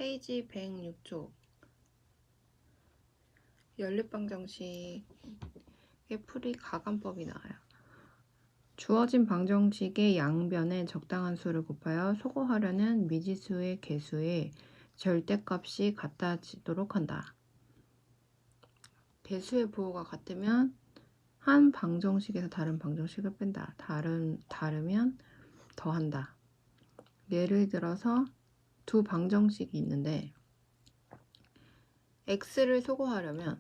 페이지 106쪽 연립방정식의 풀이 가감법이 나와요. 주어진 방정식의 양변에 적당한 수를 곱하여 소거하려는 미지수의 개수의 절대값이 같아지도록 한다. 개수의 부호가 같으면 한 방정식에서 다른 방정식을 뺀다. 다르면 더한다. 예를 들어서 두 방정식이 있는데 x를 소거하려면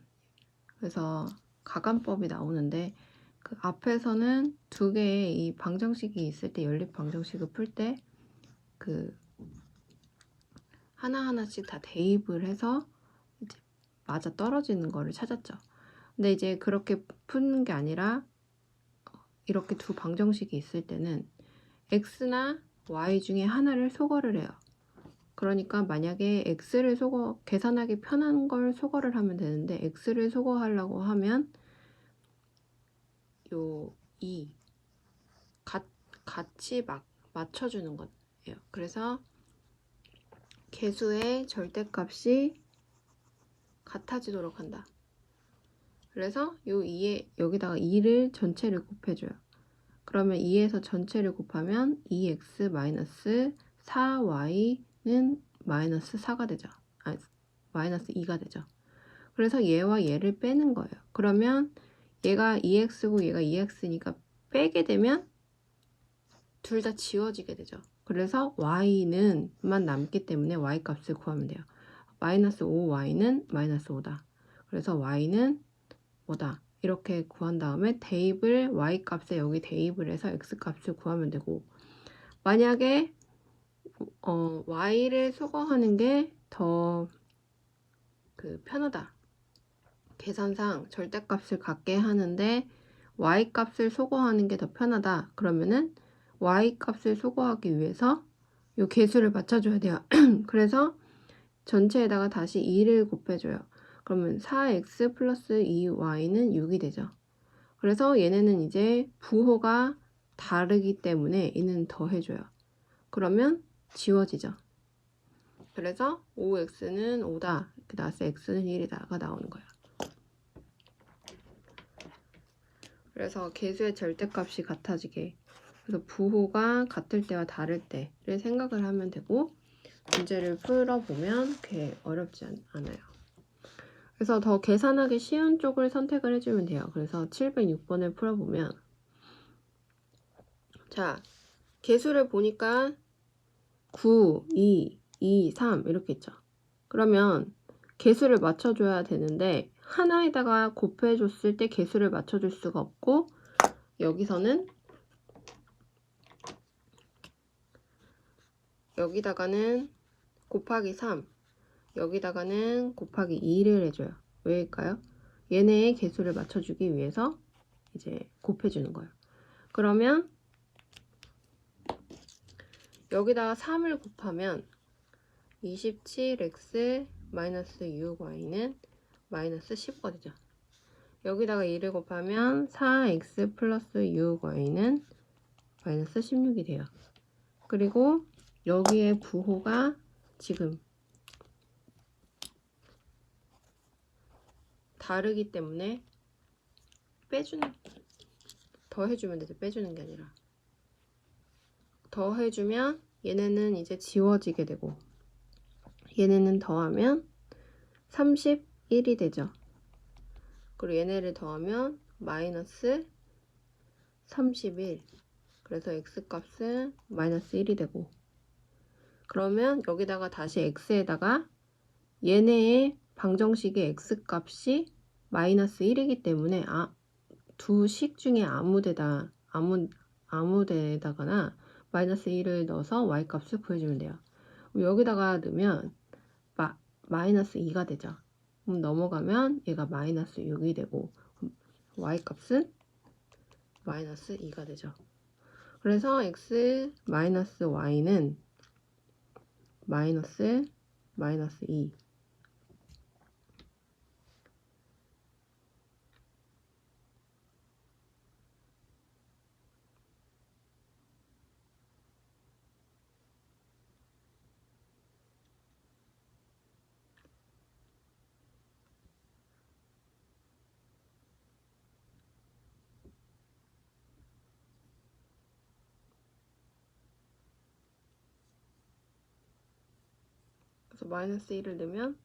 그래서 가감법이 나오는데 그 앞에서는 두 개의 이 방정식이 있을 때 연립 방정식을 풀 때 그 하나하나씩 다 대입을 해서 이제 맞아 떨어지는 거를 찾았죠. 근데 이제 그렇게 푸는 게 아니라 이렇게 두 방정식이 있을 때는 x나 y 중에 하나를 소거를 해요. 그러니까 만약에 x를 계산하기 편한 걸 소거를 하면 되는데 x를 소거하려고 하면 요 같이 맞춰주는 거예요. 그래서 개수의 절대값이 같아지도록 한다. 그래서 요 2에 여기다가 2를 전체를 곱해줘요. 그러면 2에서 전체를 곱하면 2x-4y는 마이너스 4가 되죠. 아니, 마이너스 2가 되죠. 그래서 얘와 얘를 빼는 거예요. 그러면 얘가 2x고 얘가 2x니까 빼게 되면 둘 다 지워지게 되죠. 그래서 y는만 남기 때문에 y 값을 구하면 돼요. 마이너스 5y는 마이너스 5다. 그래서 y는 뭐다. 이렇게 구한 다음에 대입을 y 값에 여기 대입을 해서 x 값을 구하면 되고, 만약에 y를 소거하는 게 더 편하다. 계산상 절대값을 갖게 하는데 y 값을 소거하는 게 더 편하다. 그러면은 y 값을 소거하기 위해서 이 개수를 맞춰줘야 돼요. 그래서 전체에다가 다시 2를 곱해줘요. 그러면 4x 플러스 2y는 6이 되죠. 그래서 얘네는 이제 부호가 다르기 때문에 얘는 더해줘요. 그러면 지워지죠. 그래서 5x는 5다. 이렇게 나와서 x는 1이다가 나오는 거예요. 그래서 개수의 절대값이 같아지게, 그래서 부호가 같을 때와 다를 때를 생각을 하면 되고, 문제를 풀어보면 그렇게 어렵지 않아요. 그래서 더 계산하기 쉬운 쪽을 선택을 해주면 돼요. 그래서 706번을 풀어보면, 자, 개수를 보니까 9, 2, 2, 3 이렇게 있죠. 그러면 개수를 맞춰줘야 되는데 하나에다가 곱해줬을 때 개수를 맞춰줄 수가 없고, 여기다가는 곱하기 3, 여기다가는 곱하기 2를 해줘요. 왜일까요? 얘네의 개수를 맞춰주기 위해서 이제 곱해주는 거예요. 그러면 여기다가 3을 곱하면 27x 마이너스 6y는 마이너스 15가 되죠. 여기다가 2를 곱하면 4x 플러스 6y는 마이너스 16이 돼요. 그리고 여기에 부호가 지금 다르기 때문에 더해주면 되죠. 빼주는 게 아니라. 더해주면 얘네는 이제 지워지게 되고, 얘네는 더하면 31이 되죠. 그리고 얘네를 더하면 마이너스 31. 그래서 x값은 마이너스 1이 되고, 그러면 여기다가 다시 x에다가 얘네의 방정식의 x값이 마이너스 1이기 때문에 두 식 중에 아무 데다가나 마이너스 1을 넣어서 y값을 구해주면 돼요. 여기다가 넣으면 마이너스 2가 되죠. 그럼 넘어가면 얘가 마이너스 6이 되고 y값은 마이너스 2가 되죠. 그래서 x 마이너스 y는 마이너스 2. 그래서 마이너스 1을 넣으면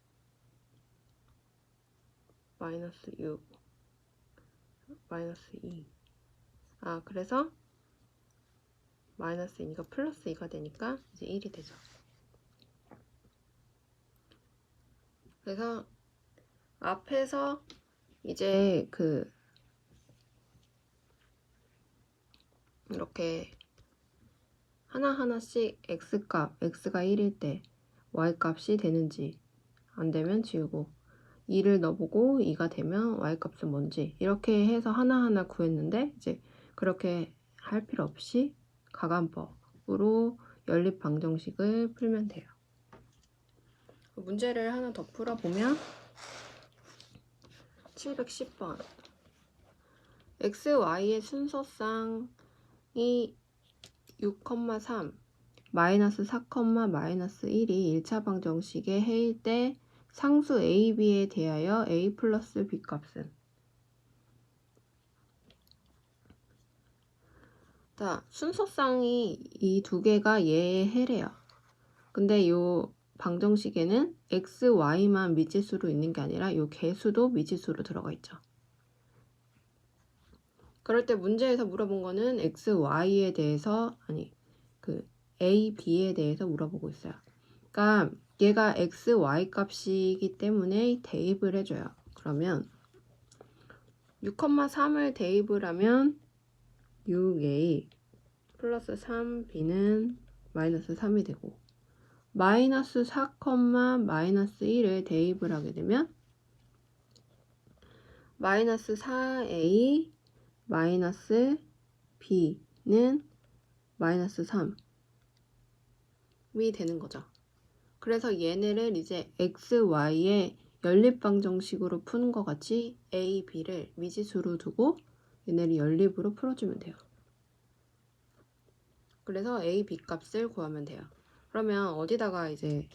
마이너스 6, 마이너스 2. 그래서 마이너스 2니까 플러스 2가 되니까 이제 1이 되죠. 그래서 앞에서 이제 이렇게 하나하나씩 x값, x가 1일 때 y값이 되는지 안 되면 지우고 2를 넣어보고 2가 되면 y값은 뭔지 이렇게 해서 하나하나 구했는데 이제 그렇게 할 필요 없이 가간법으로 연립방정식을 풀면 돼요. 문제를 하나 더 풀어보면 710번 x, y의 순서쌍이 6,3 마이너스 4, 마이너스 1이 1차 방정식의 해일 때 상수 a, b에 대하여 a 플러스 b 값은 자, 순서쌍이 이 두 개가 얘의 해래요. 근데 이 방정식에는 x, y만 미지수로 있는 게 아니라 이 개수도 미지수로 들어가 있죠. 그럴 때 문제에서 물어본 거는 x, y에 대해서 a, b에 대해서 물어보고 있어요. 그러니까 얘가 x, y 값이기 때문에 대입을 해줘요. 그러면 6,3을 대입을 하면 6a 플러스 3b는 마이너스 3이 되고 마이너스 4, 마이너스 1을 대입을 하게 되면 마이너스 4a 마이너스 b는 마이너스 3이 되는 거죠. 그래서 얘네를 이제 x, y의 연립방정식으로 푸는 것 같이 a, b를 미지수로 두고 얘네를 연립으로 풀어주면 돼요. 그래서 a, b 값을 구하면 돼요. 그러면 어디다가 이제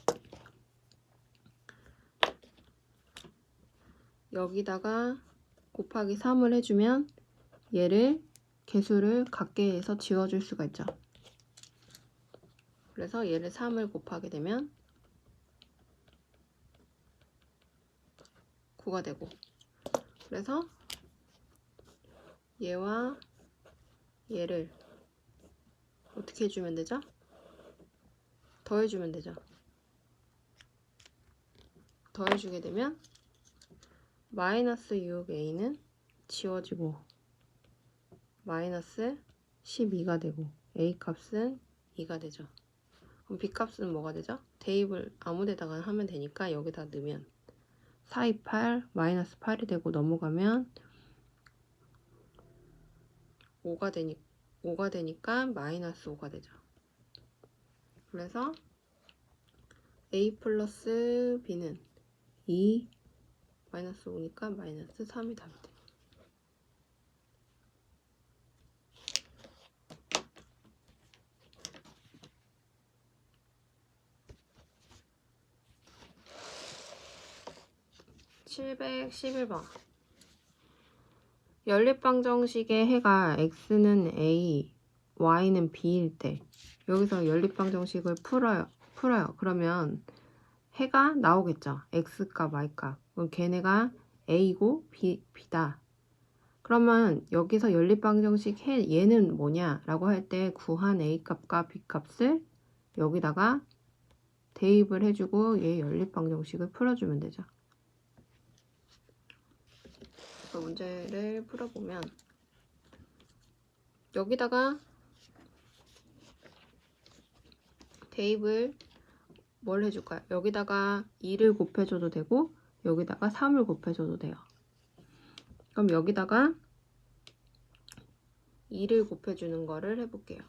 여기다가 곱하기 3을 해주면 얘를 개수를 같게 해서 지워줄 수가 있죠. 그래서 얘를 3을 곱하게 되면 9가 되고 그래서 얘와 얘를 어떻게 해주면 되죠? 더해주면 되죠. 더해주게 되면 마이너스 6a는 지워지고 마이너스 12가 되고 a 값은 2가 되죠. 그럼 b 값은 뭐가 되죠? 대입을 아무 데다가 하면 되니까 여기다 넣으면 4, 2, 8 마이너스 8이 되고 넘어가면 5가 되니까 마이너스 5가 되죠. 그래서 a 플러스 b는 2 마이너스 5니까 마이너스 3이 답이 돼요. (711번) 연립방정식의 해가 x는 a, y는 b일 때 여기서 연립방정식을 풀어요. 그러면 해가 나오겠죠. x값, y값. 그럼 걔네가 a고 b다. 그러면 여기서 연립방정식 해 얘는 뭐냐 라고 할 때 구한 a값과 b값을 여기다가 대입을 해주고 얘 연립방정식을 풀어주면 되죠. 문제를 풀어보면 여기다가 대입을 뭘 해줄까요? 여기다가 2를 곱해줘도 되고 여기다가 3을 곱해줘도 돼요. 그럼 여기다가 2를 곱해주는 거를 해볼게요.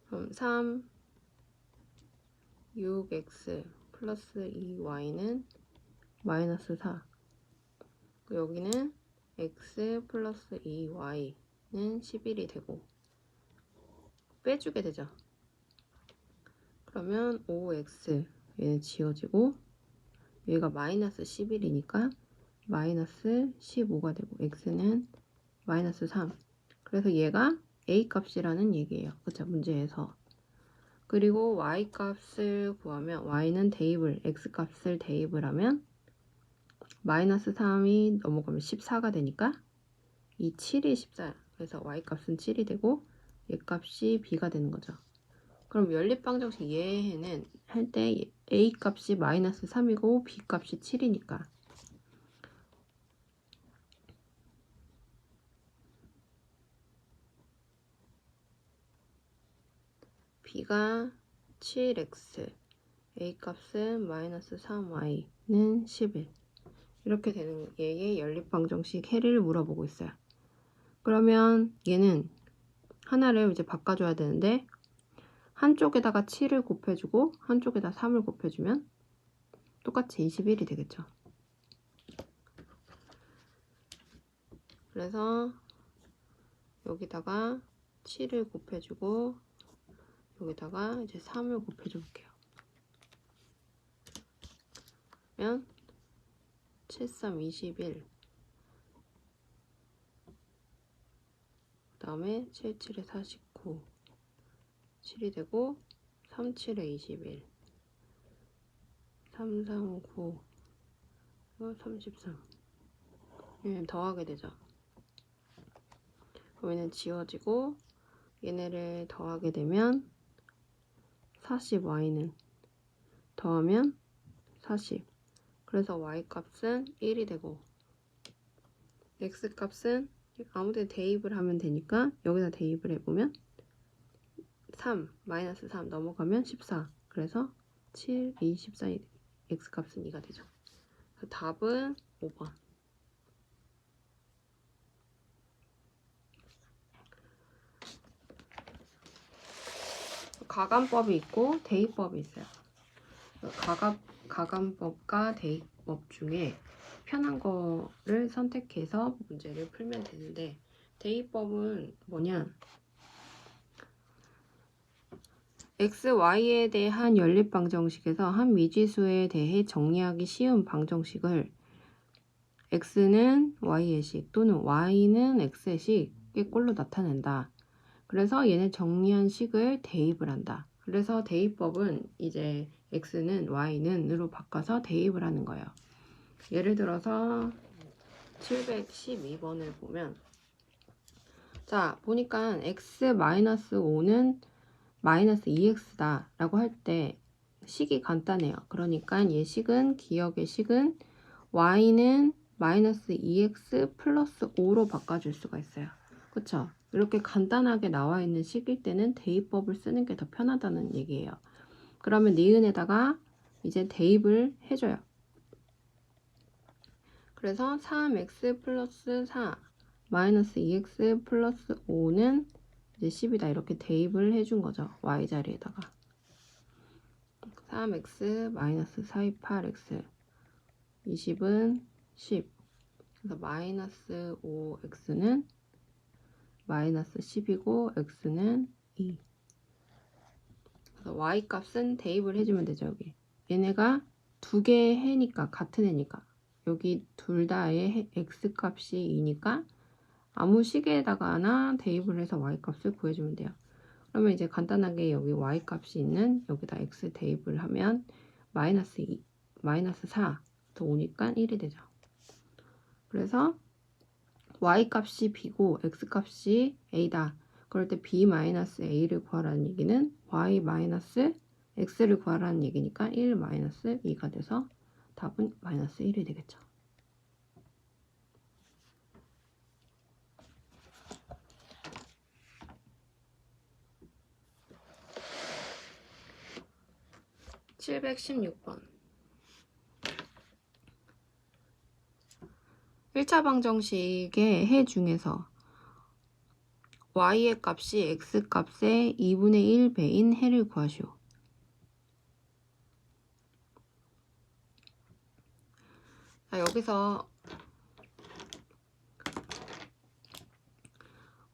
그럼 3, 6x 플러스 2y는 마이너스 4 여기는 x 플러스 2y는 11이 되고 빼주게 되죠. 그러면 5x 얘는 지워지고 얘가 마이너스 11이니까 마이너스 15가 되고 x는 마이너스 3 그래서 얘가 a 값이라는 얘기예요. 그쵸? 문제에서 그리고 y 값을 구하면 y는 대입을 x 값을 대입을 하면 마이너스 3이 넘어가면 14가 되니까 이 7이 14야. 그래서 y 값은 7이 되고 얘 값이 b가 되는 거죠. 그럼 연립방정식 얘는 할 때 a 값이 마이너스 3이고 b 값이 7이니까 b가 7x, a 값은 마이너스 3y는 11 이렇게 되는 얘의 연립방정식 해를 물어보고 있어요. 그러면 얘는 하나를 이제 바꿔줘야 되는데 한쪽에다가 7을 곱해주고 한쪽에다 3을 곱해주면 똑같이 21이 되겠죠. 그래서 여기다가 7을 곱해주고 여기다가 이제 3을 곱해줘 볼게요. 그러면 7, 3, 21 그 다음에 7, 7에 49 7이 되고 3, 7에 21 3, 3, 9 33 더하게 되죠. 그럼 얘는 지워지고 얘네를 더하게 되면 40y는 더하면 40 그래서 y 값은 1이 되고 x 값은 아무데나 대입을 하면 되니까 여기다 대입을 해보면 3 마이너스 3 넘어가면 14 그래서 7, 2, 14 x 값은 2가 되죠. 그래서 답은 5번. 가감법이 있고 대입법이 있어요. 가감법과 대입법 중에 편한 거를 선택해서 문제를 풀면 되는데 대입법은 뭐냐? x, y에 대한 연립방정식에서 한 미지수에 대해 정리하기 쉬운 방정식을 x는 y의 식 또는 y는 x의 식의 꼴로 나타낸다. 그래서 얘네 정리한 식을 대입을 한다. 그래서 대입법은 이제 x는 y는으로 바꿔서 대입을 하는 거예요. 예를 들어서 712번을 보면 자 보니까 x-5는 마이너스 2x다 라고 할 때 식이 간단해요. 그러니까 얘 식은 기억의 식은 y는 마이너스 2x 플러스 5로 바꿔줄 수가 있어요. 그쵸? 이렇게 간단하게 나와 있는 식일 때는 대입법을 쓰는 게 더 편하다는 얘기예요. 그러면 니은에다가 이제 대입을 해줘요. 그래서 3x 플러스 4 마이너스 2x 플러스 5는 이제 10이다 이렇게 대입을 해준 거죠. y 자리에다가 3x 마이너스 428x 20은 10 그래서 마이너스 5x는 마이너스 10이고 x는 2 그래서 y 값은 대입을 해주면 되죠. 여기 얘네가 두 개의 해니까 같은 해니까 여기 둘 다의 x 값이 2니까 아무 식에다가나 대입을 해서 y 값을 구해주면 돼요. 그러면 이제 간단하게 여기 y 값이 있는 여기다 x 대입을 하면 마이너스 2, 마이너스 4 더 5니까 1이 되죠. 그래서 y 값이 b고 x 값이 a다. 그럴 때 b 마이너스 a를 구하라는 얘기는 y 마이너스 x를 구하라는 얘기니까 1 마이너스 2가 돼서 답은 마이너스 1이 되겠죠. (716번) 1차 방정식의 해 중에서 y의 값이 x 값의 2분의 1배인 해를 구하시오. 자, 여기서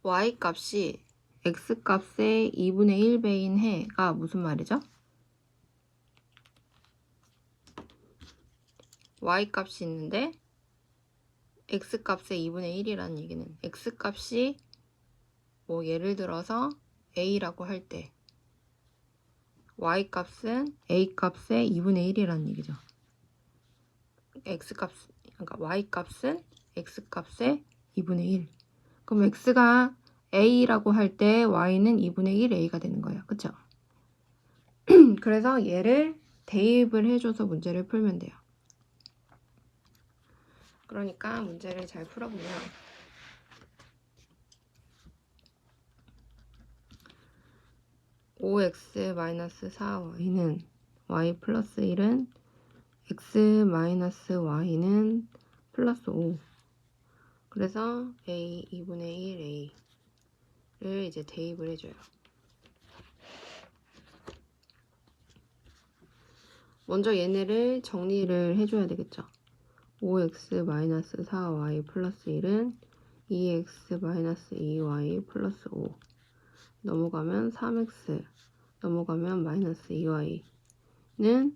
y 값이 x 값의 2분의 1배인 해가 무슨 말이죠? y 값이 있는데 x 값의 2분의 1이라는 얘기는 x 값이 뭐 예를 들어서 a라고 할 때 y값은 a값의 2분의 1이라는 얘기죠. x값, 그러니까 y값은 x값의 2분의 1. 그럼 x가 a라고 할 때 y는 2분의 1 a가 되는 거예요. 그쵸? 그래서 얘를 대입을 해줘서 문제를 풀면 돼요. 그러니까 문제를 잘 풀어보면 5x-4y는 y 플러스 1은 x-y는 플러스 5. 그래서 a 2분의 1a를 이제 대입을 해줘요. 먼저 얘네를 정리를 해줘야 되겠죠. 5x-4y 플러스 1은 2x-2y 플러스 5. 넘어가면 3x, 넘어가면 마이너스 2y는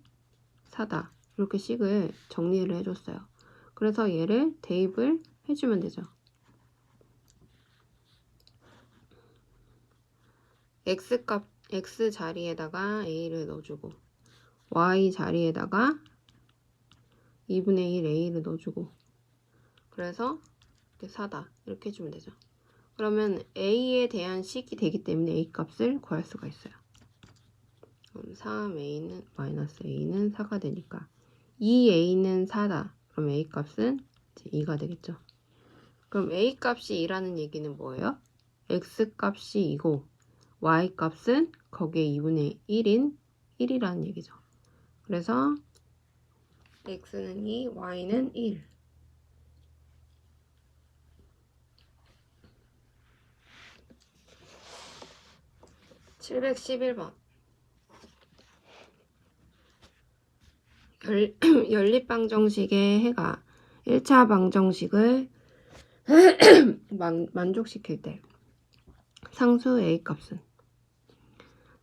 4다. 이렇게 식을 정리를 해줬어요. 그래서 얘를 대입을 해주면 되죠. x 자리에다가 a를 넣어주고 y 자리에다가 2분의 1 a를 넣어주고 그래서 이렇게 4다. 이렇게 해주면 되죠. 그러면 a에 대한 식이 되기 때문에 a 값을 구할 수가 있어요. 그럼 3a는 마이너스 a는 4가 되니까 2a는 4다. 그럼 a 값은 이제 2가 되겠죠. 그럼 a 값이 2라는 얘기는 뭐예요? x 값이 2고 y 값은 거기에 2분의 1인 1이라는 얘기죠. 그래서 x는 2, y는 1. 711번 연립방정식의 해가 1차 방정식을 만족시킬 때 상수 a 값은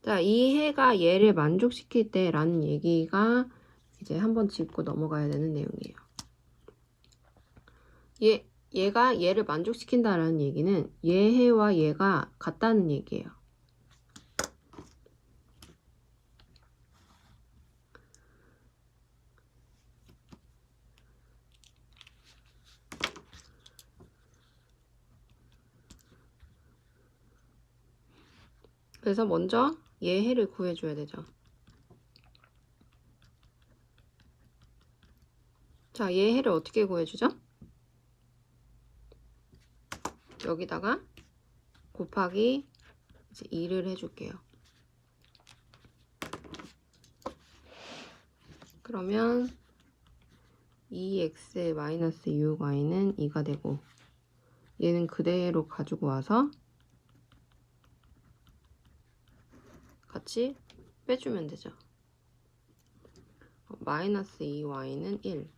자, 이 해가 얘를 만족시킬 때 라는 얘기가 이제 한번 짚고 넘어가야 되는 내용이에요. 얘가 얘를 만족시킨다라는 얘기는 얘 해와 얘가 같다는 얘기예요. 그래서 먼저 얘 해를 구해줘야 되죠. 자, 얘 해를 어떻게 구해주죠? 여기다가 곱하기 이제 2를 해줄게요. 그러면 2x-6y는 2가 되고 얘는 그대로 가지고 와서 같이 빼주면 되죠. 마이너스 2y는 1,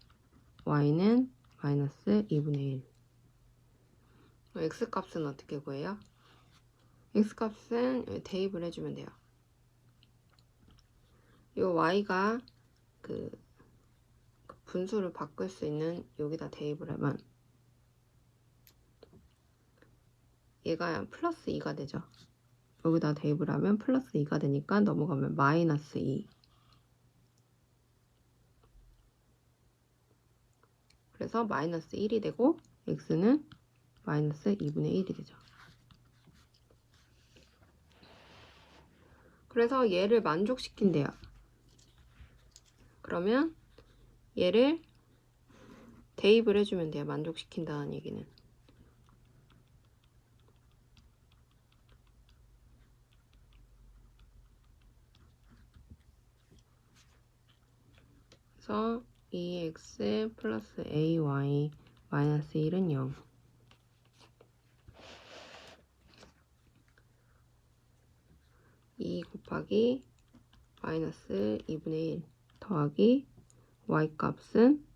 y는 마이너스 2분의 1. x값은 어떻게 구해요? x값은 대입을 해주면 돼요. 이 y가 그 분수를 바꿀 수 있는 여기다 대입을 하면 얘가 플러스 2가 되죠. 여기다 대입을 하면 플러스 2가 되니까 넘어가면 마이너스 2. 그래서 마이너스 1이 되고 x는 마이너스 2분의 1이 되죠. 그래서 얘를 만족시킨대요. 그러면 얘를 대입을 해주면 돼요. 만족시킨다는 얘기는. 그래서 2x 플러스 ay 마이너스 1은 0. 2 곱하기 마이너스 2분의 1 더하기 y값은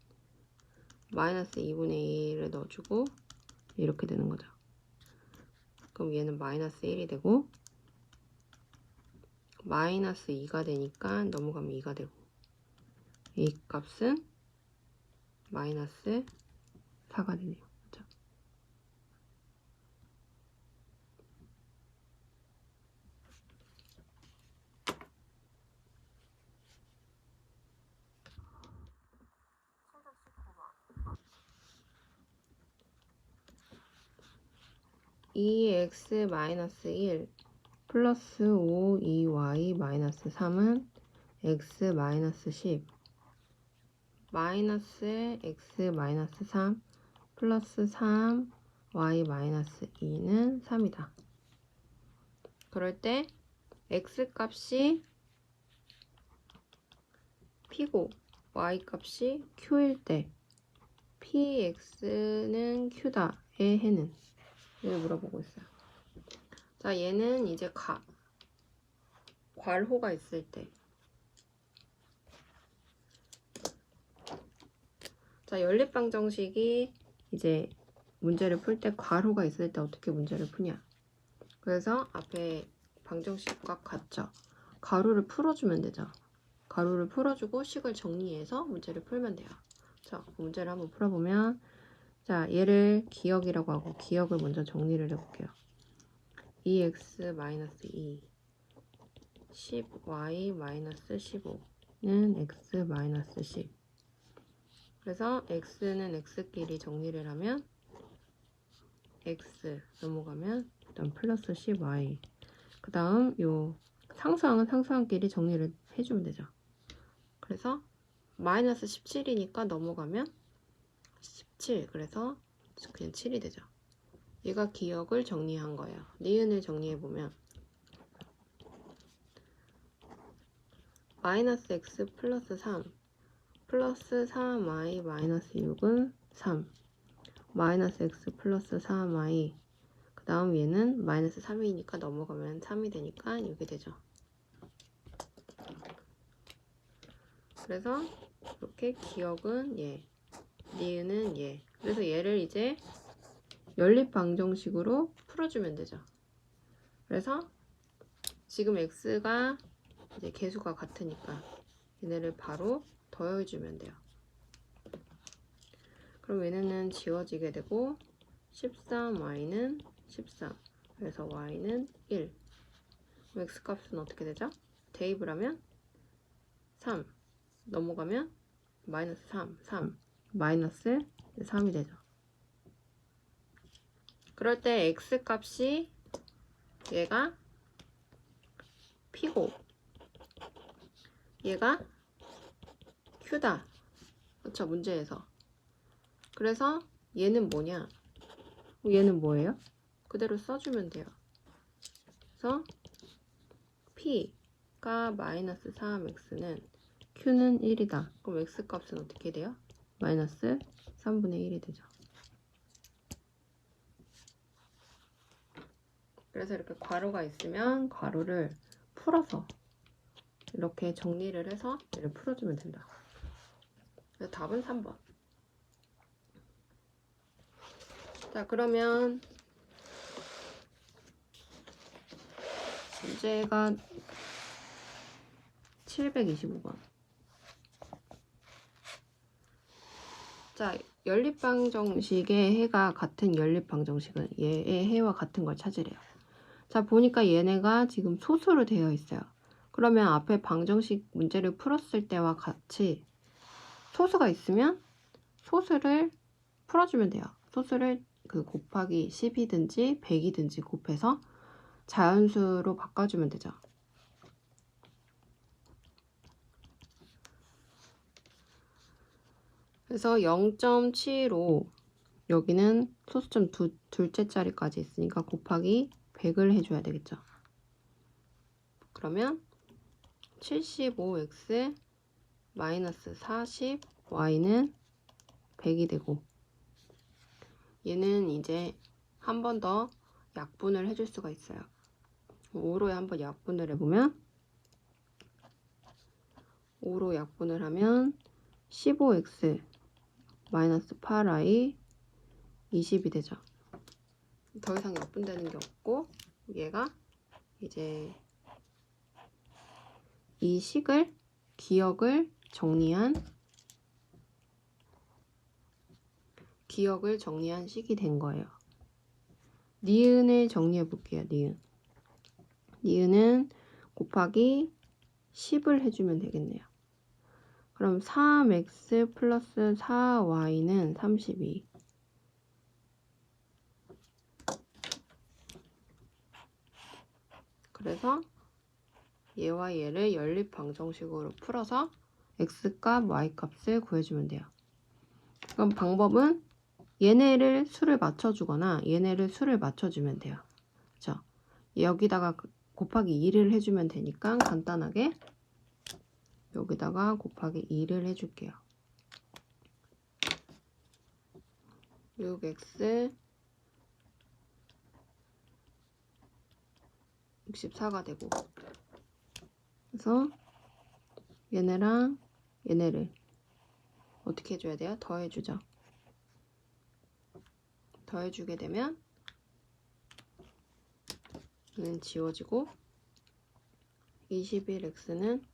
마이너스 2분의 1을 넣어주고 이렇게 되는 거죠. 그럼 얘는 마이너스 1이 되고 마이너스 2가 되니까 넘어가면 2가 되고 a 값은 마이너스 4가 되네요. 그렇죠? 2x-1 플러스 5-2y-3은 x-10 마이너스 x-3 플러스 3y-2는 3이다. 그럴 때 x 값이 p고 y 값이 q일 때 px는 q다의 해는 이걸 물어보고 있어요. 자, 얘는 이제 괄호가 있을 때. 자, 연립방정식이 이제 문제를 풀 때 괄호가 있을 때 어떻게 문제를 푸냐. 그래서 앞에 방정식과 같죠. 괄호를 풀어주면 되죠. 괄호를 풀어주고 식을 정리해서 문제를 풀면 돼요. 자, 그 문제를 한번 풀어보면, 자, 얘를 기억이라고 하고 기억을 먼저 정리를 해볼게요. 2x-2 10y-15는 x-10. 그래서 x는 x끼리 정리를 하면 x 넘어가면 일단 플러스 10y. 그 다음 요 상수항은 상수항끼리 정리를 해주면 되죠. 그래서 마이너스 17이니까 넘어가면 17. 그래서 그냥 7이 되죠. 얘가 기억을 정리한 거예요. 니은을 정리해보면 마이너스 x 플러스 3 플러스 3y 마이너스 6은 3 마이너스 x 플러스 3y 그 다음 얘는 마이너스 3이니까 넘어가면 3이 되니까 이게 되죠. 그래서 이렇게 기억은 얘, 니은은 얘. 그래서 얘를 이제 연립방정식으로 풀어주면 되죠. 그래서 지금 x가 이제 개수가 같으니까 얘네를 바로 더해주면 돼요. 그럼 얘네는 지워지게 되고 13y는 13. 그래서 y는 1. 그럼 x 값은 어떻게 되죠? 대입을 하면 3. 넘어가면 마이너스 3. 마이너스 3이 되죠. 그럴 때 x 값이 얘가 p고 얘가 q다. 그렇죠? 문제에서. 그래서 얘는 뭐냐? 얘는 뭐예요? 그대로 써주면 돼요. 그래서 p가 마이너스 3x는 q는 1이다. 그럼 x 값은 어떻게 돼요? 마이너스 3분의 1이 되죠. 그래서 이렇게 괄호가 있으면 괄호를 풀어서 이렇게 정리를 해서 얘를 풀어주면 된다. 그래서 답은 3번. 자, 그러면 문제가 725번. 자, 연립방정식의 해가 같은 연립방정식은 얘의 해와 같은 걸 찾으래요. 자, 보니까 얘네가 지금 소수로 되어 있어요. 그러면 앞에 방정식 문제를 풀었을 때와 같이 소수가 있으면 소수를 풀어주면 돼요. 소수를 곱하기 10이든지 100이든지 곱해서 자연수로 바꿔주면 되죠. 그래서 0.75 여기는 소수점 둘째 자리까지 있으니까 곱하기 100을 해줘야 되겠죠. 그러면 75x 마이너스 40 y는 100이 되고 얘는 이제 한 번 더 약분을 해줄 수가 있어요. 5로 한번 약분을 해보면 5로 약분을 하면 15x 마이너스 8y 20이 되죠. 더 이상 약분되는 게 없고 얘가 이제 이 식을 기억을 정리한 식이 된 거예요. 니은을 정리해 볼게요. 니은은 곱하기 10을 해주면 되겠네요. 그럼 3x 플러스 4y는 32. 그래서 얘와 얘를 연립 방정식으로 풀어서 x값, y값을 구해주면 돼요. 그럼 방법은 얘네를 수를 맞춰주거나 얘네를 수를 맞춰주면 돼요. 그렇죠? 여기다가 곱하기 2를 해주면 되니까 간단하게 여기다가 곱하기 2를 해줄게요. 6x 64가 되고, 그래서 얘네랑 얘네를 어떻게 해줘야 돼요? 더해주죠. 더해주게 되면 얘는 지워지고 21x는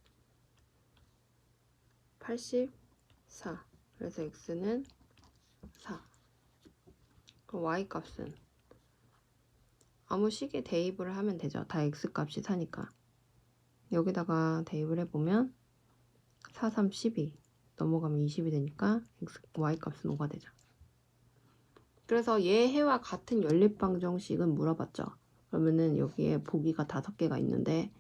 84. 그래서 x는 4. 그럼 y값은 아무 식에 대입을 하면 되죠. 다 x값이 4니까. 여기다가 대입을 해보면 4, 3, 12 넘어가면 20이 되니까 y값은 5가 되죠. 그래서 얘 해와 같은 연립방정식은 물어봤죠. 그러면은 여기에 보기가 5개가 있는데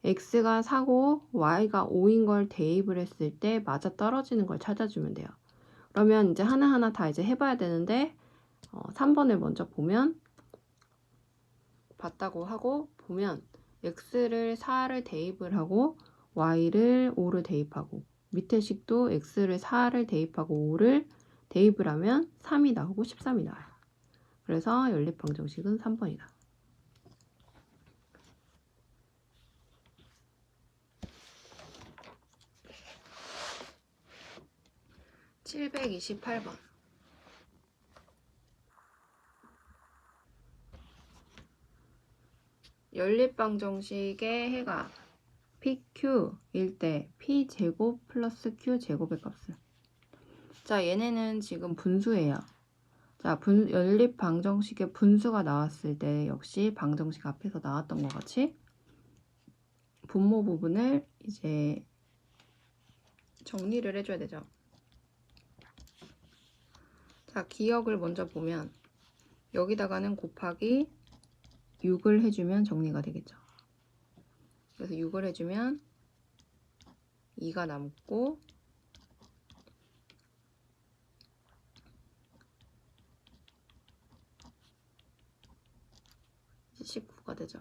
x가 4고 y가 5인 걸 대입을 했을 때 맞아떨어지는 걸 찾아주면 돼요. 그러면 이제 하나하나 다 이제 해봐야 되는데 3번을 먼저 보면 봤다고 하고 보면 x를 4를 대입을 하고 y를 5를 대입하고 밑에 식도 x를 4를 대입하고 5를 대입을 하면 3이 나오고 13이 나와요. 그래서 연립방정식은 3번이다. (728번) 연립방정식의 해가 PQ일 때 P제곱 플러스 Q제곱의 값은, 자 얘네는 지금 분수예요. 자 연립방정식의 분수가 나왔을 때 역시 방정식 앞에서 나왔던 것 같이 분모 부분을 이제 정리를 해줘야 되죠. 자 기억을 먼저 보면 여기다가는 곱하기 6을 해주면 정리가 되겠죠. 그래서 6을 해주면 2가 남고 이제 19가 되죠.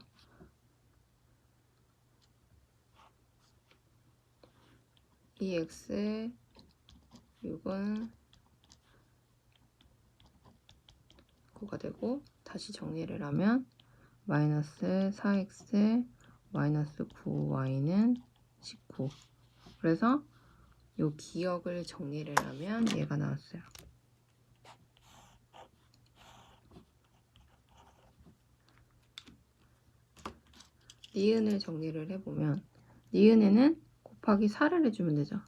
이 x 6은 9가 되고 다시 정리를 하면 마이너스 4x 마이너스 9y는 19. 그래서 이 기억을 정리를 하면 얘가 나왔어요. 니은을 정리를 해보면 니은에는 곱하기 4를 해주면 되죠.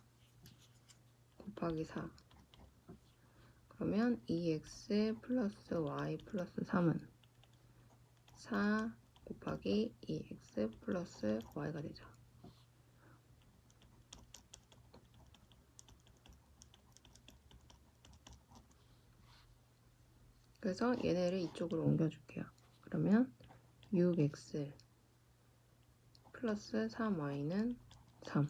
곱하기 4. 그러면 2x 플러스 y 플러스 3은 4 곱하기 2x 플러스 y가 되죠. 그래서 얘네를 이쪽으로 옮겨줄게요. 그러면 6x 플러스 3y는 3.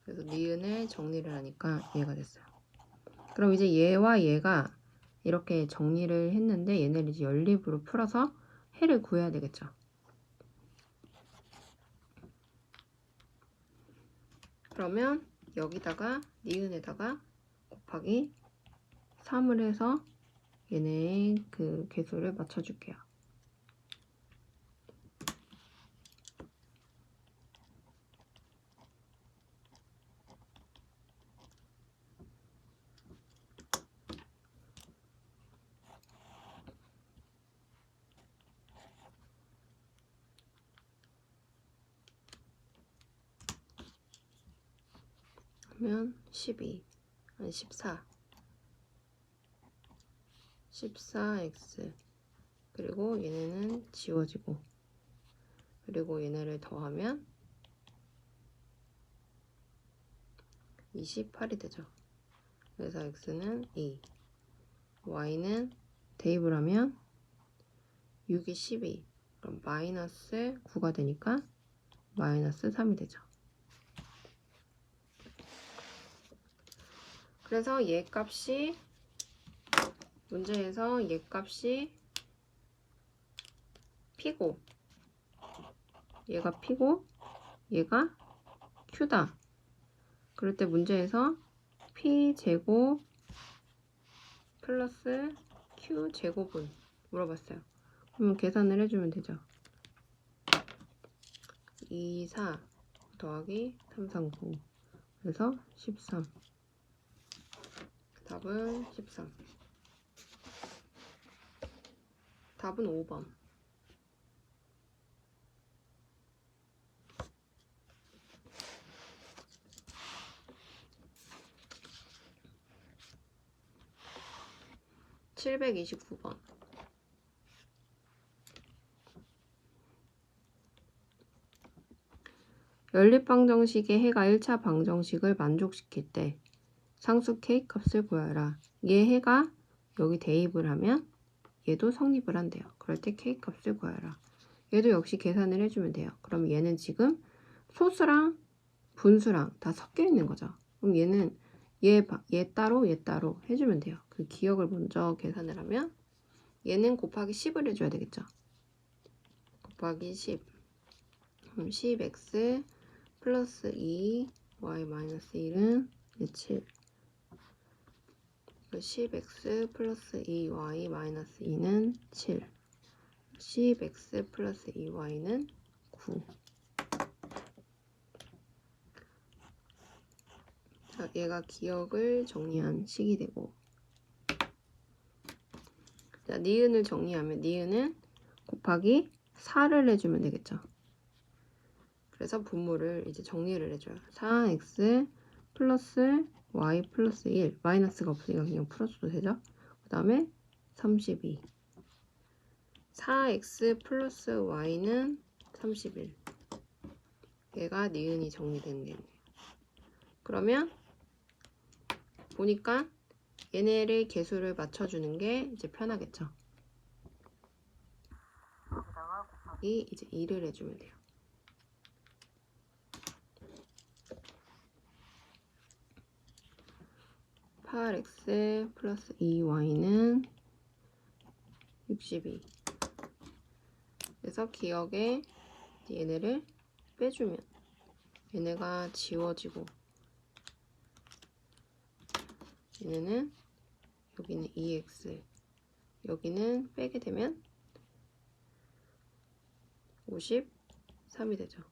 그래서 니은을 정리를 하니까 얘가 됐어요. 그럼 이제 얘와 얘가 이렇게 정리를 했는데 얘네를 이제 연립으로 풀어서 해를 구해야 되겠죠. 그러면 여기다가 니은에다가 곱하기 3을 해서 얘네의 그 개수를 맞춰줄게요. 그러면 12, 아니 14x 그리고 얘네는 지워지고 그리고 얘네를 더하면 28이 되죠. 그래서 x는 2, y는 대입을 하면 6이 12, 그럼 마이너스 9가 되니까 마이너스 3이 되죠. 그래서 얘 값이 문제에서 얘 값이 P고 얘가 P고 얘가 Q다. 그럴 때 문제에서 P제곱 플러스 Q제곱은 물어봤어요. 그러면 계산을 해주면 되죠. 2, 4 더하기 3, 3, 9 그래서 13. 답은 13. 답은 5번. (729번) 연립방정식의 해가 1차 방정식을 만족시킬 때 상수 k 값을 구하라. 얘 해가 여기 대입을 하면 얘도 성립을 한대요. 그럴 때 k 값을 구하라. 얘도 역시 계산을 해주면 돼요. 그럼 얘는 지금 소수랑 분수랑 다 섞여 있는 거죠. 그럼 얘는 얘 따로 얘 따로 해주면 돼요. 그 기억을 먼저 계산을 하면 얘는 곱하기 10을 해줘야 되겠죠. 곱하기 10 그럼 10x 플러스 2 y 마이너스 1은 7 10x 플러스 2y 마이너스 2는 7 10x 플러스 2y는 9. 자, 얘가 기억을 정리한 식이 되고 자, 니은을 정리하면 니은은 곱하기 4를 해주면 되겠죠. 그래서 분모를 이제 정리를 해줘요. 4x 플러스 y 플러스 1 마이너스가 없으니까 그냥 풀어줘도 되죠. 그 다음에 32 4x 플러스 y는 31 얘가 니은이 정리되는 게 있네요. 그러면 보니까 얘네를 개수를 맞춰주는 게 이제 편하겠죠. 이 이제 2를 해주면 돼요. (8x) 플러스 2y는 62 그래서 기억에 얘네를 빼주면 얘네가 지워지고 얘네는 여기는 2x 여기는 빼게 되면 53이 되죠.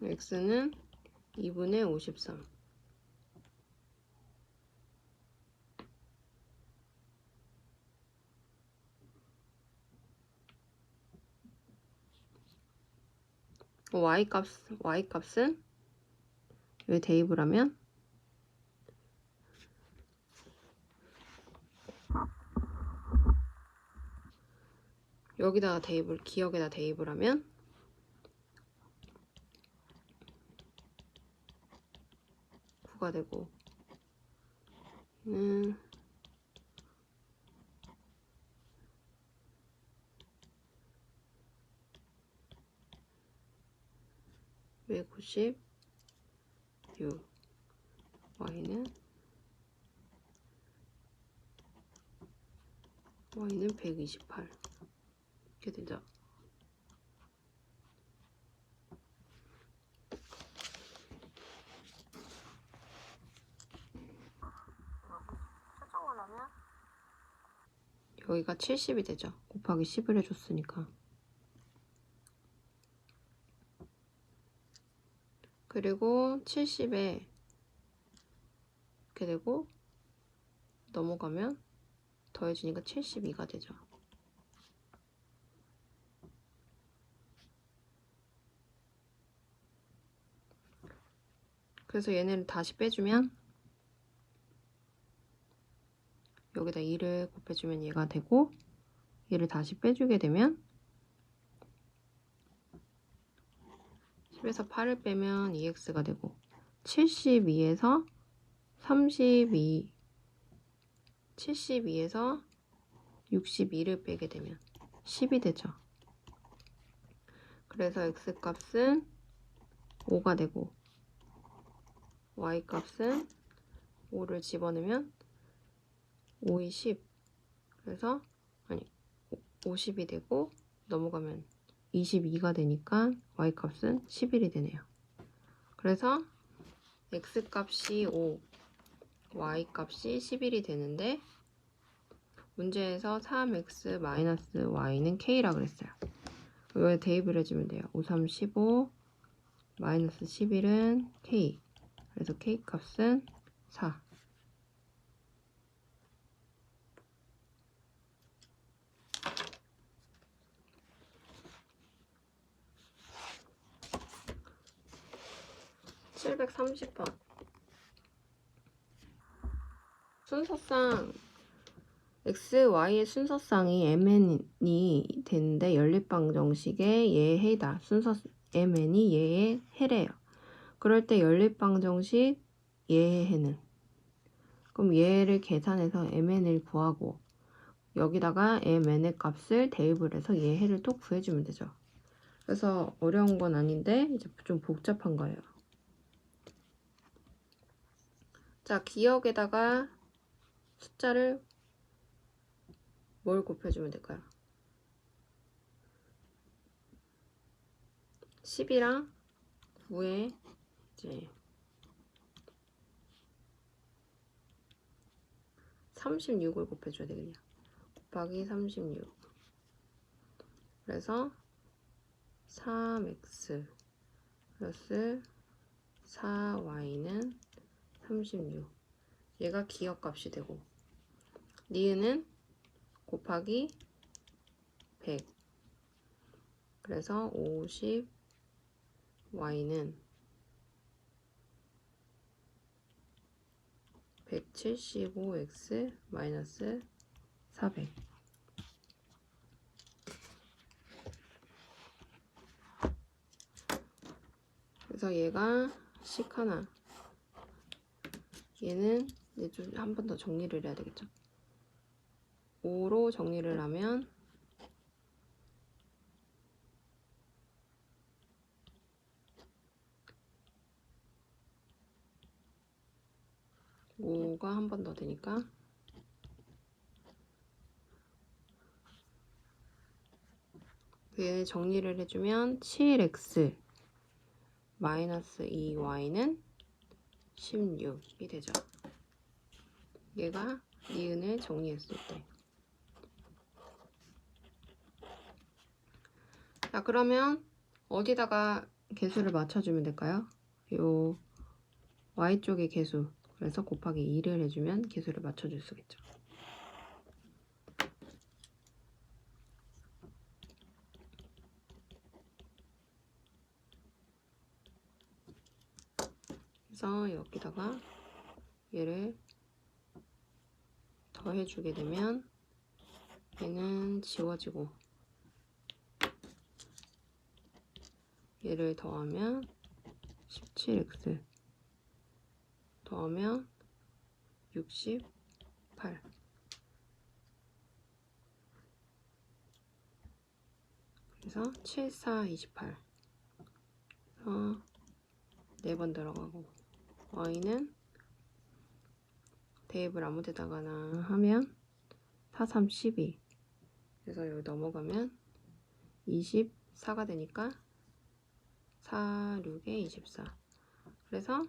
x는 2분의 53 y값은 여기 대입을 하면 여기다가 기억에다 대입을 하면 9가 되고 얘는 196 y는 128 이렇게 되죠. 여기가 70이 되죠. 곱하기 10을 해줬으니까. 그리고 70에 이렇게 되고 넘어가면 더해지니까 72가 되죠. 그래서 얘네를 다시 빼주면 여기다 2를 곱해주면 얘가 되고 얘를 다시 빼주게 되면 10에서 8을 빼면 2x가 되고 72에서 32 72에서 62를 빼게 되면 10이 되죠. 그래서 x값은 5가 되고 y값은 5를 집어넣으면 5이 10. 그래서 50이 되고 넘어가면 22가 되니까 y값은 11이 되네요. 그래서 x값이 5, y값이 11이 되는데 문제에서 3x-y는 k라 그랬어요. 여기에 대입을 해주면 돼요. 5, 3, 15 마이너스 11은 k. 그래서 k 값은 4. (730번) 순서상 x, y의 순서상이 mn이 되는데 연립방정식의 얘의 해다. 순서 mn이 얘의 해래요. 그럴 때 연립방정식 얘의 해는, 그럼 얘를 계산해서 mn을 구하고 여기다가 mn의 값을 대입을 해서 얘의 해를 또 구해주면 되죠. 그래서 어려운 건 아닌데 이제 좀 복잡한 거예요. 자, 기억에다가 숫자를 뭘 곱해주면 될까요? 10이랑 9에 이제 36을 곱해줘야 되겠네요. 곱하기 36. 그래서 3x 플러스 4y는 36. 얘가 기억값이 되고 니은은 곱하기 100. 그래서 50 y는 175x 마이너스 400. 그래서 얘가 식 하나. 얘는 이제 좀 한 번 더 정리를 해야 되겠죠. 5로 정리를 하면 5가 한 번 더 되니까 얘는 정리를 해주면 7x 마이너스 2y는 16이 되죠. 얘가 니은을 정리했을 때. 자, 그러면 어디다가 개수를 맞춰주면 될까요? 요 y쪽의 개수. 그래서 곱하기 2를 해주면 개수를 맞춰줄 수 있겠죠. 그래서 여기다가 얘를 더해주게 되면 얘는 지워지고 얘를 더하면 17x 더하면 68. 그래서 7, 4, 28. 4번 들어가고 y는 대입을 아무 데다가나 하면 4, 3, 12. 그래서 여기 넘어가면 24가 되니까 4, 6에 24. 그래서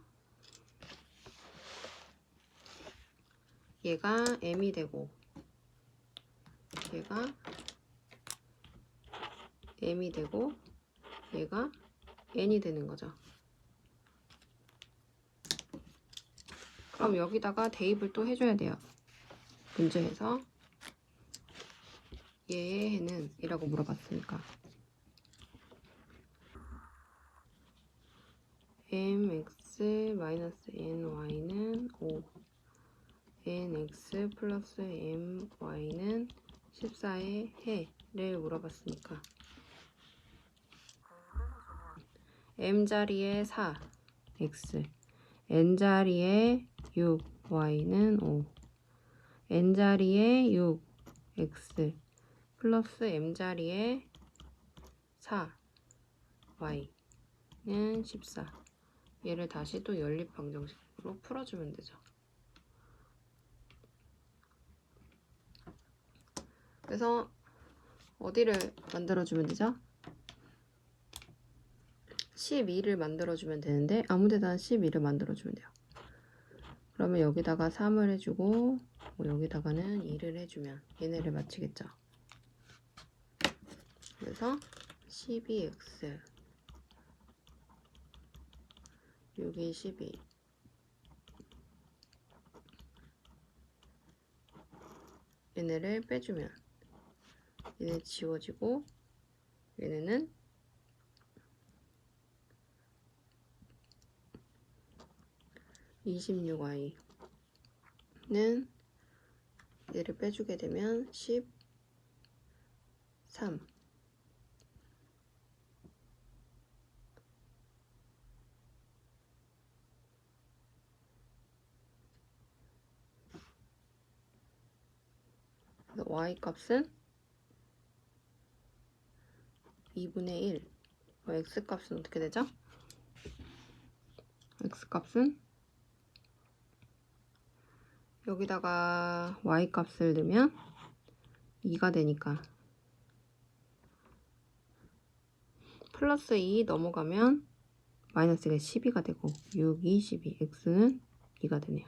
얘가 m이 되고 얘가 m이 되고 얘가 n이 되는 거죠. 그럼 여기다가 대입을 또 해줘야 돼요. 문제에서 얘의 해는 이라고 물어봤으니까 mx-ny는 5 nx 플러스 my는 14의 해를 물어봤으니까 m자리에 4 x n자리에 6 y는 5 n자리에 6 x 플러스 m자리에 4 y는 14. 얘를 다시 또 연립방정식으로 풀어주면 되죠. 그래서 어디를 만들어주면 되죠? 12를 만들어주면 되는데 아무데나 12를 만들어주면 돼요. 그러면 여기다가 3을 해주고 여기다가는 2를 해주면 얘네를 맞추겠죠. 그래서 12x 6이 12 얘네를 빼주면 얘네 지워지고 얘네는 26y는 얘를 빼주게 되면 13 y 값은 2분의 1 x 값은 어떻게 되죠? x 값은 여기다가 y 값을 넣으면 2가 되니까 플러스 2 넘어가면 마이너스가 12가 되고 6, 2, 12 x는 2가 되네요.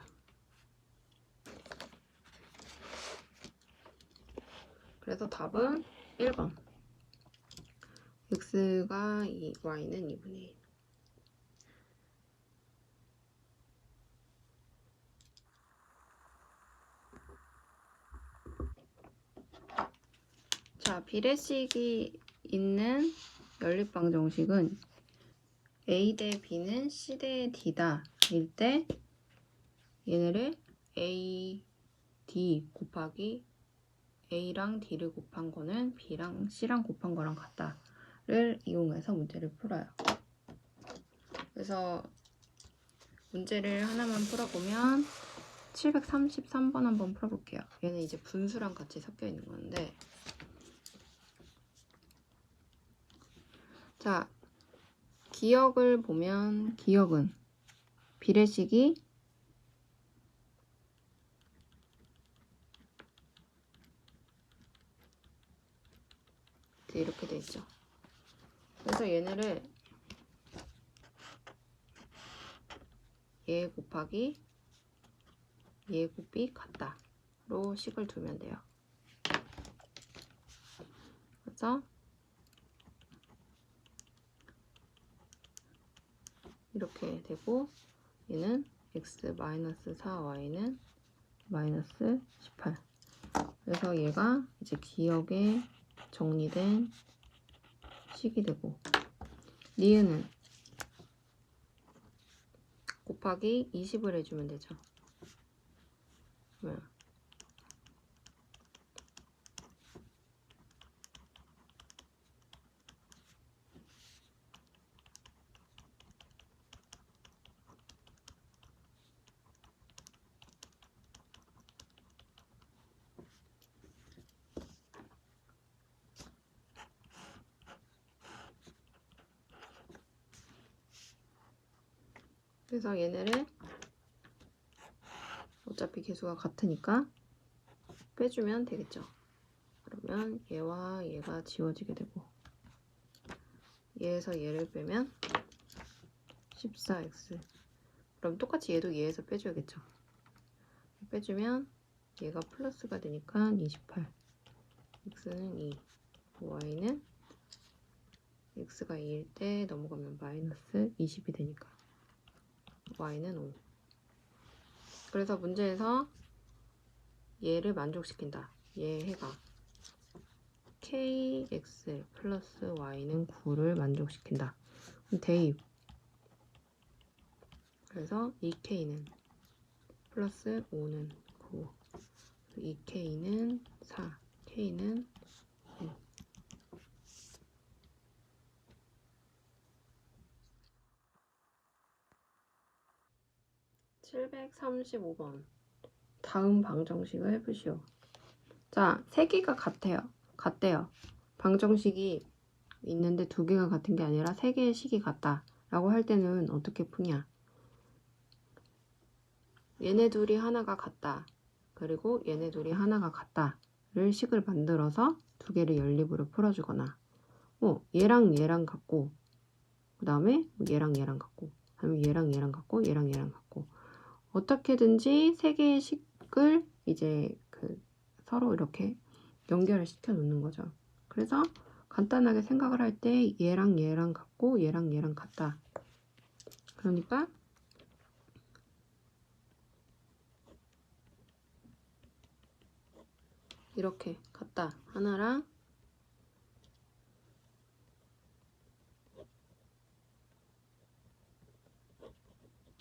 그래서 답은 1번 x가 2, y는 2분의 1. 자, 비례식이 있는 연립방정식은 a 대 b는 c 대 d다 일 때 얘네를 a, d 곱하기 a랑 d를 곱한 거는 b랑 c랑 곱한 거랑 같다를 이용해서 문제를 풀어요. 그래서 문제를 하나만 풀어보면 733번 한번 풀어볼게요. 얘는 이제 분수랑 같이 섞여 있는 건데 자, 기억을 보면 기억은 비례식이 이렇게 돼 있죠. 그래서 얘네를 얘 곱하기 얘 곱이 같다로 식을 두면 돼요. 그래서 이렇게 되고 얘는 x-4y는 마이너스 18. 그래서 얘가 이제 기억에 정리된 식이 되고 니은은 곱하기 20을 해주면 되죠. 그러면 그래서 얘네를 어차피 개수가 같으니까 빼주면 되겠죠. 그러면 얘와 얘가 지워지게 되고 얘에서 얘를 빼면 14x. 그럼 똑같이 얘도 얘에서 빼줘야겠죠. 빼주면 얘가 플러스가 되니까 28. x는 2. y는 x가 2일 때 넘어가면 마이너스 20이 되니까 y는 5. 그래서 문제에서 얘를 만족시킨다. 얘 해가 kx 플러스 y는 9를 만족시킨다. 그럼 대입. 그래서 2k는 플러스 5는 9. 2k는 4. k는 5. 735번. 다음 방정식을 해보시오. 자, 3개가 같대요. 방정식이 있는데 2개가 같은 게 아니라 3개의 식이 같다 라고 할 때는 어떻게 푸냐. 얘네 둘이 하나가 같다. 그리고 얘네 둘이 하나가 같다를 식을 만들어서 2개를 연립으로 풀어주거나 얘랑 얘랑 같고 그 다음에 얘랑 얘랑 같고 아니면 얘랑 같고 얘랑 같고 어떻게든지 3개의 식을 이제 서로 이렇게 연결을 시켜 놓는 거죠. 그래서 간단하게 생각을 할 때 얘랑 같고 얘랑 같다. 그러니까 이렇게 같다. 하나랑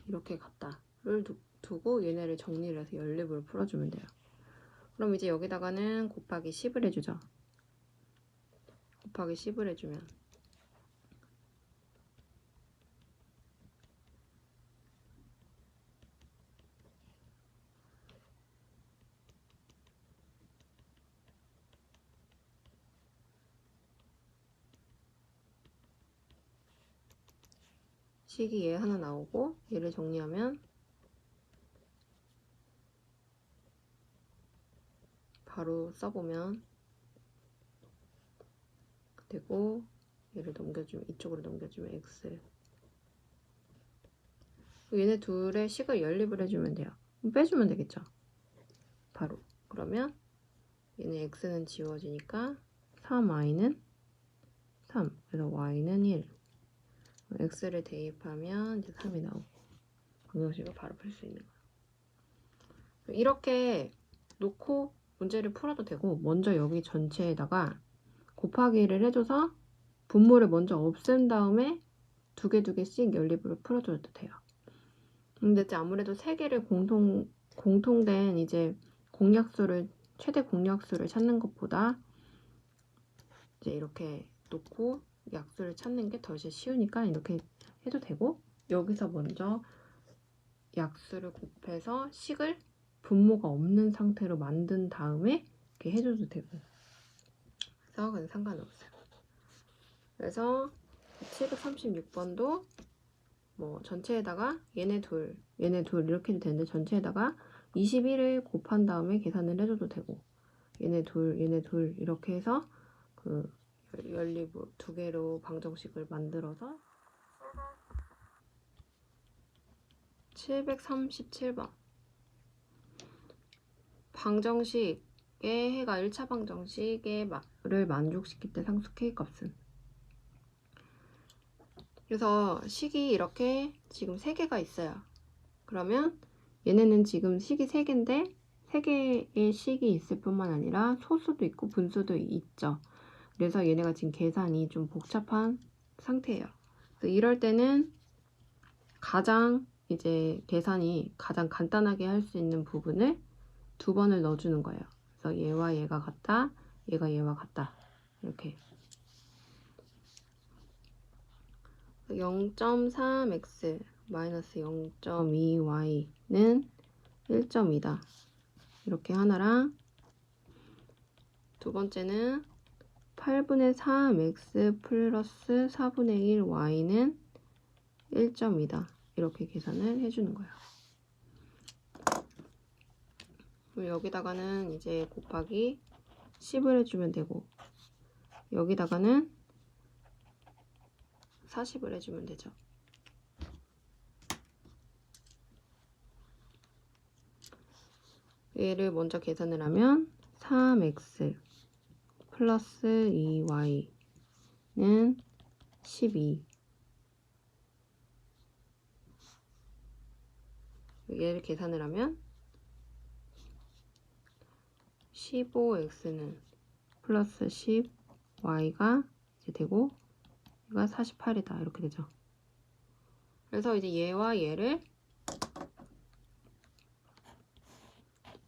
이렇게 같다를 두고 얘네를 정리를 해서 연립으로 풀어주면 돼요. 그럼 이제 여기다가는 곱하기 10을 해주죠. 곱하기 10을 해주면 식이 얘 하나 나오고 얘를 정리하면 바로 써보면 되고 얘를 넘겨주면 이쪽으로 넘겨주면 x 얘네 둘의 식을 연립을 해주면 돼요. 빼주면 되겠죠. 바로 그러면 얘네 x는 지워지니까 3y는 3 그래서 y는 1 x를 대입하면 이제 3이 나오고 방정식을 바로 풀 수 있는 거예요. 이렇게 놓고 문제를 풀어도 되고 먼저 여기 전체에다가 곱하기를 해줘서 분모를 먼저 없앤 다음에 두 개씩 연립으로 풀어줘도 돼요. 근데 이제 아무래도 3개를 공통된 이제 최대 공약수를 찾는 것보다 이제 이렇게 놓고 약수를 찾는 게 더 쉬우니까 이렇게 해도 되고 여기서 먼저 약수를 곱해서 식을 분모가 없는 상태로 만든 다음에 이렇게 해줘도 되고 그래서 그건 상관없어요. 그래서 736번도 뭐 전체에다가 얘네 둘 이렇게 해도 되는데 전체에다가 21을 곱한 다음에 계산을 해줘도 되고 얘네 둘 이렇게 해서 연립 2개로 방정식을 만들어서 737번 방정식의 해가 1차 방정식을 만족시킬 때 상수 K값은 그래서 식이 이렇게 지금 3개가 있어요. 그러면 얘네는 지금 식이 3개인데 3개의 식이 있을 뿐만 아니라 소수도 있고 분수도 있죠. 그래서 얘네가 지금 계산이 좀 복잡한 상태예요. 그래서 이럴 때는 계산이 가장 간단하게 할 수 있는 부분을 2번을 넣어주는 거예요. 그래서 얘와 얘가 같다, 얘와 같다. 이렇게 0.3x 마이너스 0.2y는 1.2다. 이렇게 하나랑 두 번째는 8분의 3x 플러스 4분의 1y는 1.2다. 이렇게 계산을 해주는 거예요. 그럼 여기다가는 이제 곱하기 10을 해주면 되고 여기다가는 40을 해주면 되죠. 얘를 먼저 계산을 하면 3x 플러스 2y는 12 얘를 계산을 하면 15x는 플러스 10y가 이제 되고 얘가 48이다 이렇게 되죠. 그래서 이제 얘와 얘를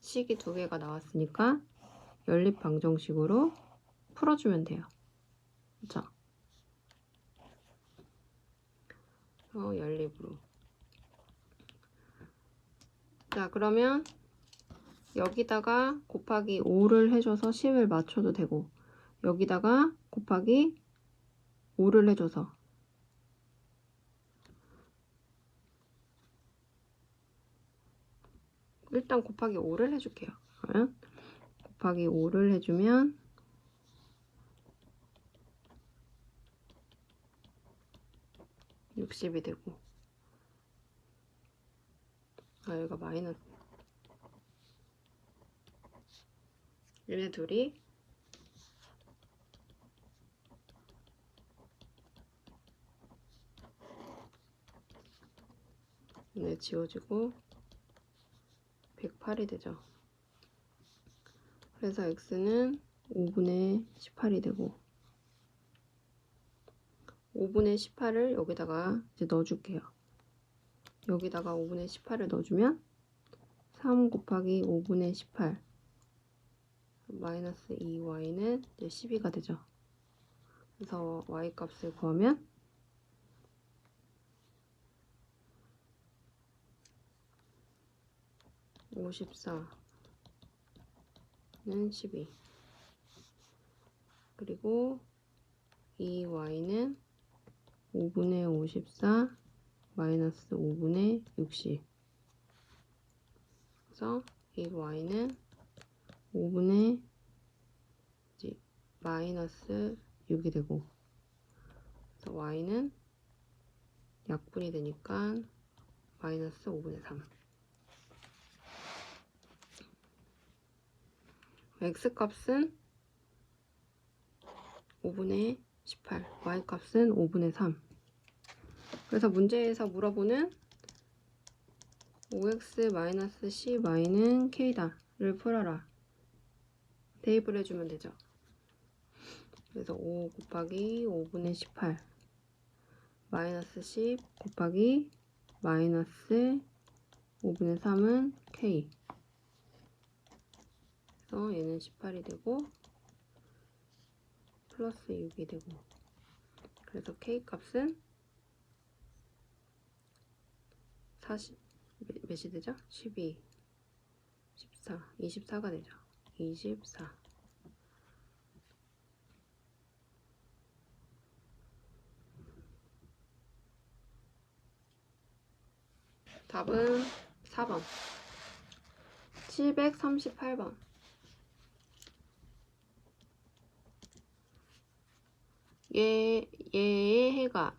식이 2개가 나왔으니까 연립 방정식으로 풀어주면 돼요. 그쵸? 연립으로. 자, 그러면 여기다가 곱하기 5를 해줘서 10을 맞춰도 되고, 여기다가 곱하기 5를 해줘서 일단 곱하기 5를 해줄게요. 그러면 곱하기 5를 해주면 60이 되고, 여기가 마이너스, 얘네 둘이 얘네 지워지고 108이 되죠. 그래서 x는 5분의 18이 되고, 5분의 18을 여기다가 이제 넣어줄게요. 여기다가 5분의 18을 넣어주면 3 곱하기 5분의 18 마이너스 2y는 이제 12가 되죠. 그래서 y 값을 구하면 54는 12, 그리고 2y는 5분의 54 마이너스 5분의 60. 그래서 이 y는 5분의 이제 마이너스 6이 되고, 그래서 y는 약분이 되니까 마이너스 5분의 3. x 값은 5분의 18, y 값은 5분의 3. 그래서 문제에서 물어보는 5x-10y는 k다를 풀어라. 대입을 해주면 되죠. 그래서 5 곱하기 5분의 18 마이너스 10 곱하기 마이너스 5분의 3은 k. 그래서 얘는 18이 되고 플러스 6이 되고, 그래서 k 값은 40, 몇이 되죠? 12, 14, 24가 되죠. 24. 답은 4번. 738번. 얘의 해가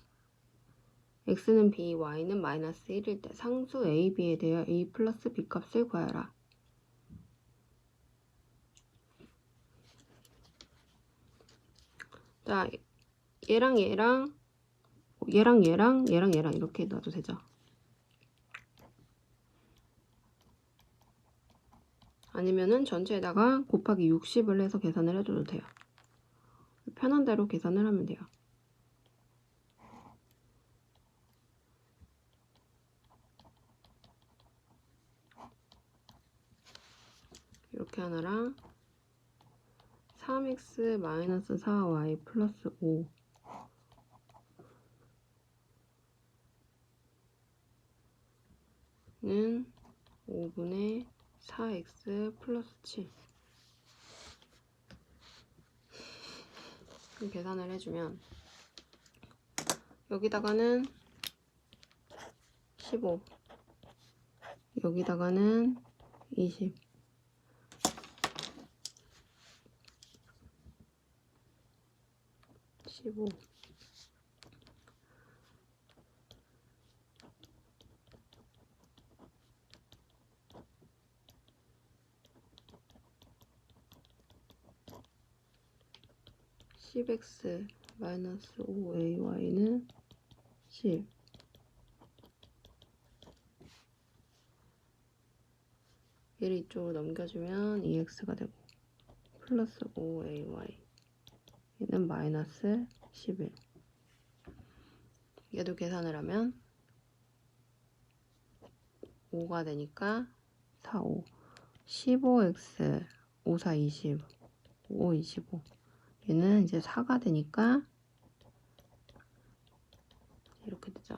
x는 b, y는 마이너스 1일 때 상수 a, b에 대하여 a 플러스 b 값을 구하여라. 자, 얘랑 이렇게 놔도 되죠. 아니면은 전체에다가 곱하기 60을 해서 계산을 해줘도 돼요. 편한 대로 계산을 하면 돼요. 이렇게 하나랑 3x 마이너스 4y 플러스 5는 5분의 4x 플러스 7. 계산을 해주면 여기다가는 15, 여기다가는 20, 15, 10x 마이너스 5ay는 7. 얘를 이쪽으로 넘겨주면 2x가 되고 플러스 5ay 얘는 마이너스 11. 얘도 계산을 하면 5가 되니까 4, 5 15x 5, 4, 20 5, 25 얘는 이제 4가 되니까 이렇게 되죠.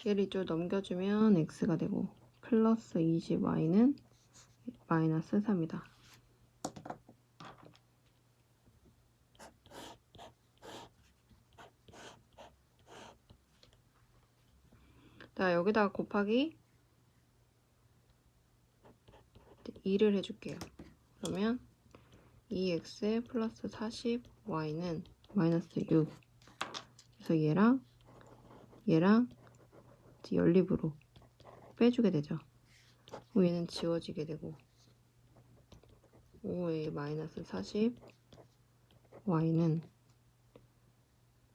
얘를 이쪽으로 넘겨주면 x가 되고 플러스 20y는 마이너스 3이다. 자, 여기다가 곱하기 2를 해줄게요. 그러면 2x 플러스 40y는 마이너스 6. 그래서 얘랑 연립으로 빼주게 되죠. 얘는 지워지게 되고 5a 마이너스 40 y는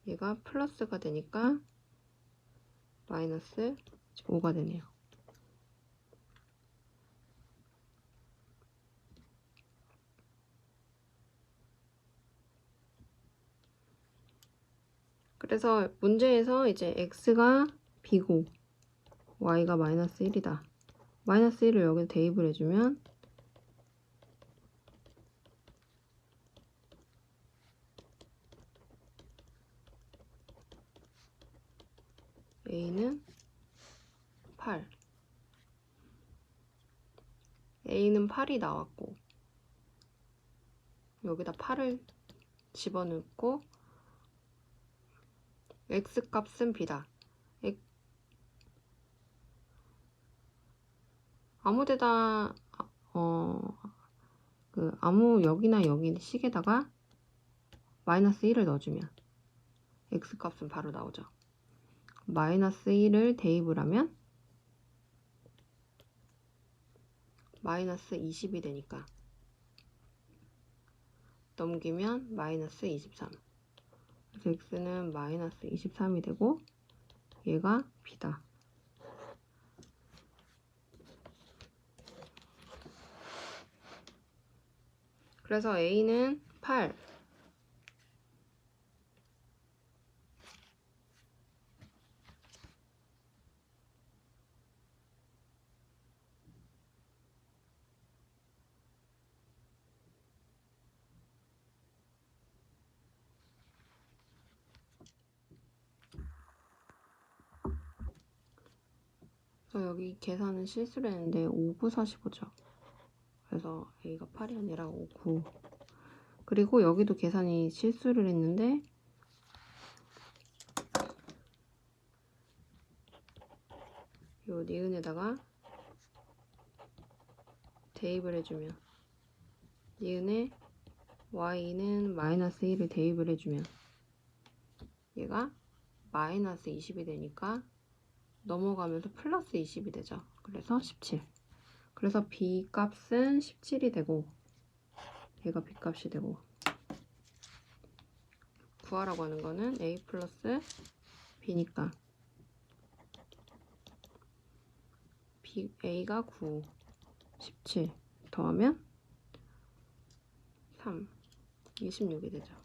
얘가 플러스가 되니까 마이너스 5가 되네요. 그래서 문제에서 이제 x가 b고 y가 마이너스 1이다. 마이너스 1을 여기 대입을 해주면 a는 8. a는 8이 나왔고 여기다 8을 집어넣고 x 값은 b다. 아무데다 아무 여기나 여기 식에다가 마이너스 1을 넣어주면 x 값은 바로 나오죠. 마이너스 1을 대입을 하면 마이너스 20이 되니까 넘기면 마이너스 23. 그래서 x는 마이너스 23이 되고 얘가 b다. 그래서 a는 8. 여기 계산은 실수를 했는데 5, 9, 45죠. 그래서 a가 8이 아니라 5, 9. 그리고 여기도 계산이 실수를 했는데 요 니은에다가 대입을 해주면 니은에 y는 마이너스 1을 대입을 해주면 얘가 마이너스 20이 되니까 넘어가면서 플러스 20이 되죠. 그래서 17. 그래서 b 값은 17이 되고 얘가 b 값이 되고 구하라고 하는 거는 a 플러스 b니까 a가 9, 17 더하면 3, 26이 되죠.